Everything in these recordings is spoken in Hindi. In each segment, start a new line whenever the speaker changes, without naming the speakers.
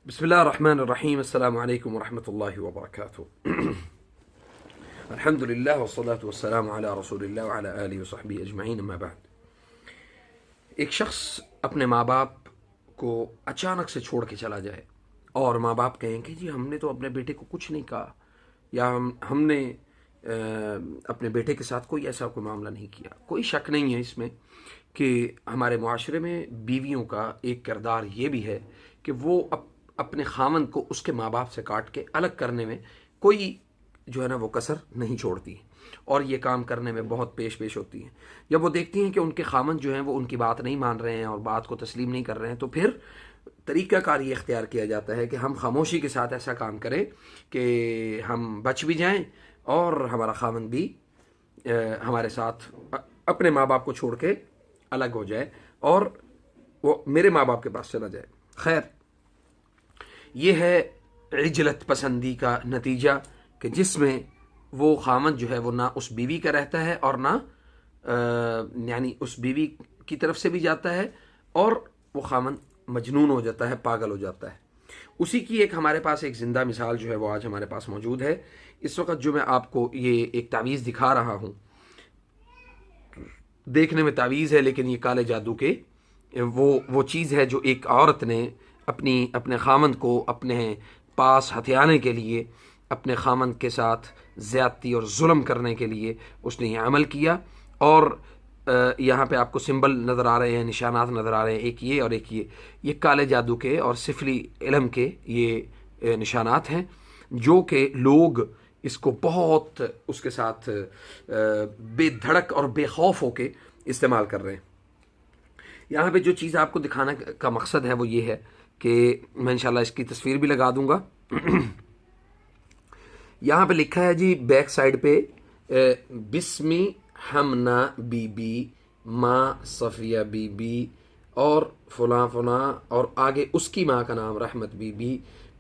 बिस्मिल्लाहिर्रहमानिर्रहीम। अस्सलामु अलैकुम वरहमतुल्लाहि वबरकातुहू। अल्हम्दुलिल्लाह वस्सलातु वस्सलामु अला रसूलिल्लाह व अला आलिहि व सहबिहि अजमईन, अम्मा बाद। एक शख्स अपने माँ बाप को अचानक से छोड़ के चला जाए और माँ बाप कहें कि जी हमने तो अपने बेटे को कुछ नहीं कहा, या हमने अपने बेटे के साथ कोई ऐसा कोई मामला नहीं किया। कोई शक नहीं है इसमें कि हमारे मुआशरे में बीवियों का एक किरदार ये भी है कि वो अपने खामन को उसके माँ बाप से काट के अलग करने में कोई जो है ना वो कसर नहीं छोड़ती है, और ये काम करने में बहुत पेश होती हैं। जब वो देखती हैं कि उनके खामन जो हैं वो उनकी बात नहीं मान रहे हैं और बात को तस्लीम नहीं कर रहे हैं, तो फिर तरीक़ाकार ये इख्तियार किया जाता है कि हम खामोशी के साथ ऐसा काम करें कि हम बच भी जाएं और हमारा खामन भी हमारे साथ अपने माँ बाप को छोड़ के अलग हो जाए और वो मेरे माँ बाप के पास चला जाए। खैर, ये है इजलत पसंदी का नतीजा कि जिसमें वो खामन जो है वो ना उस बीवी का रहता है और ना यानी उस बीवी की तरफ से भी जाता है, और वो खामन मजनून हो जाता है, पागल हो जाता है। उसी की एक हमारे पास एक ज़िंदा मिसाल जो है वो आज हमारे पास मौजूद है। इस वक्त जो मैं आपको ये एक तावीज़ दिखा रहा हूँ, देखने में तावीज़ है लेकिन ये काले जादू के वो चीज़ है जो एक औरत ने अपने खामन को अपने पास हथियाने के लिए, अपने खामन के साथ ज़्यादती और जुल्म करने के लिए उसने ये अमल किया। और यहाँ पे आपको सिंबल नज़र आ रहे हैं, निशानात नज़र आ रहे हैं, एक ये और एक ये काले जादू के और सिफली इल्म के ये निशानात हैं, जो कि लोग इसको बहुत उसके साथ बेधड़क और बेखौफ होके इस्तेमाल कर रहे हैं। यहाँ पे जो चीज़ आपको दिखाने का मकसद है वो ये है कि मैं इंशाल्लाह इसकी तस्वीर भी लगा दूंगा। यहाँ पे लिखा है जी बैक साइड पे बिस्मी हमना बीबी, माँ सफ़िया बीबी और फला फला, और आगे उसकी माँ का नाम रहमत बीबी,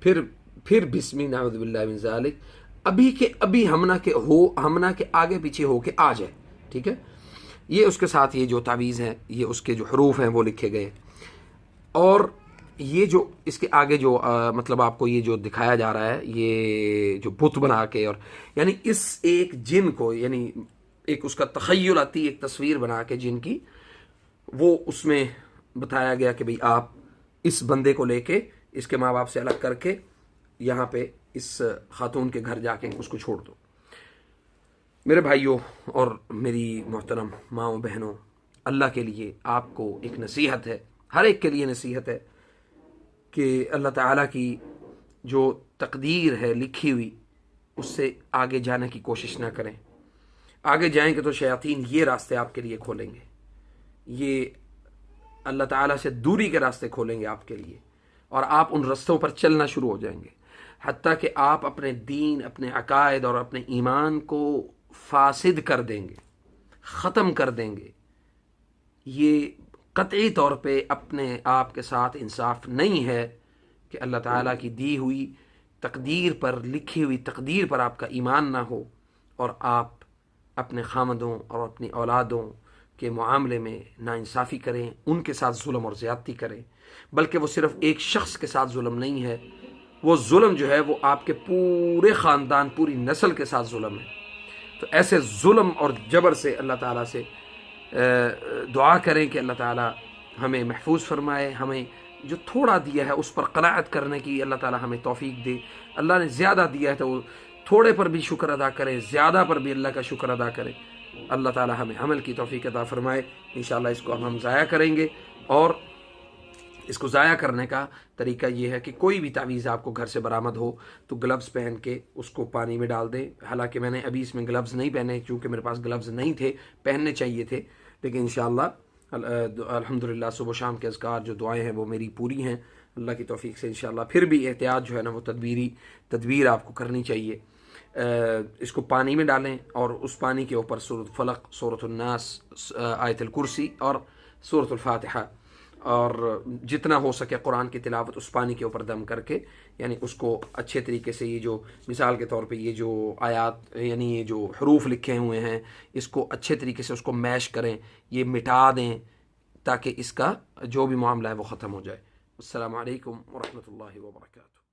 फिर बिस्मी नाउज़ु बिल्लाहि मिन ज़ालिक, अभी के अभी हमना के आगे पीछे हो के आ जाए। ठीक है, ये उसके साथ ये जो तावीज़ है, ये उसके जो हरूफ हैं वो लिखे गए, और ये जो इसके आगे जो मतलब आपको ये जो दिखाया जा रहा है, ये जो बुत बना के, और यानी इस एक जिन को, यानी एक उसका तख़य्युल आती, एक तस्वीर बना के जिन की, वो उसमें बताया गया कि भाई आप इस बंदे को लेके इसके माँ बाप से अलग करके यहाँ पे इस खातून के घर जाके उसको छोड़ दो। मेरे भाइयों और मेरी मोहतरम माँओं बहनों, अल्लाह के लिए आपको एक नसीहत है, हर एक के लिए नसीहत है कि अल्लाह ताला की जो तकदीर है लिखी हुई, उससे आगे जाने की कोशिश ना करें। आगे जाएंगे तो शयातीन ये रास्ते आपके लिए खोलेंगे, ये अल्लाह ताला से दूरी के रास्ते खोलेंगे आपके लिए, और आप उन रास्तों पर चलना शुरू हो जाएंगे, हत्ता कि आप अपने दीन, अपने अकायद और अपने ईमान को फासिद कर देंगे, ख़त्म कर देंगे। ये कतई तौर पे अपने आप के साथ इंसाफ नहीं है कि अल्लाह ताला की दी हुई तकदीर पर, लिखी हुई तकदीर पर आपका ईमान ना हो और आप अपने खामदों और अपनी औलादों के मामले में नाइंसाफ़ी करें, उनके साथ जुल्म और ज़्यादती करें। बल्कि वो सिर्फ़ एक शख्स के साथ जुल्म नहीं है, वो जुल्म जो है वो आपके पूरे ख़ानदान, पूरी नस्ल के साथ जुल्म है। तो ऐसे जुल्म और जबर से अल्लाह ताला से दुआ करें कि अल्लाह ताला हमें महफूज फरमाए, हमें जो थोड़ा दिया है उस पर क़नाअत करने की अल्लाह ताला हमें तौफीक दे। अल्लाह ने ज़्यादा दिया है तो थोड़े पर भी शुक्र अदा करें, ज़्यादा पर भी अल्लाह का शुक्र अदा करें। अल्लाह ताला हमें अमल की तौफीक अता फरमाए। इंशाअल्लाह इसको हम ज़ाया करेंगे, और इसको ज़ाया करने का तरीका ये है कि कोई भी तावीज़ आपको घर से बरामद हो तो ग्लव्स पहन के उसको पानी में डाल दें। हालांकि मैंने अभी इसमें ग्लव्स नहीं पहने क्योंकि मेरे पास ग्लव्स नहीं थे, पहनने चाहिए थे, लेकिन इंशाअल्लाह अल्हम्दुलिल्लाह सुबह शाम के अज़कार जो दुआएं हैं वो मेरी पूरी हैं अल्लाह की तौफीक से। इंशाअल्लाह फिर भी एहतियात जो है ना वो तदबीर आपको करनी चाहिए। इसको पानी में डालें और उस पानी के ऊपर सूरत फलक, सूरत नास, आयतुल कुर्सी और सूरत फातिहा, और जितना हो सके कुरान की तिलावत उस पानी के ऊपर दम करके, यानी उसको अच्छे तरीके से, ये जो मिसाल के तौर पे ये जो आयात यानी ये जो हरूफ लिखे हुए हैं, इसको अच्छे तरीके से उसको मैश करें, ये मिटा दें ताकि इसका जो भी मामला है वो ख़त्म हो जाए। अस्सलामु अलैकुम व रहमतुल्लाहि व बरकातुहू।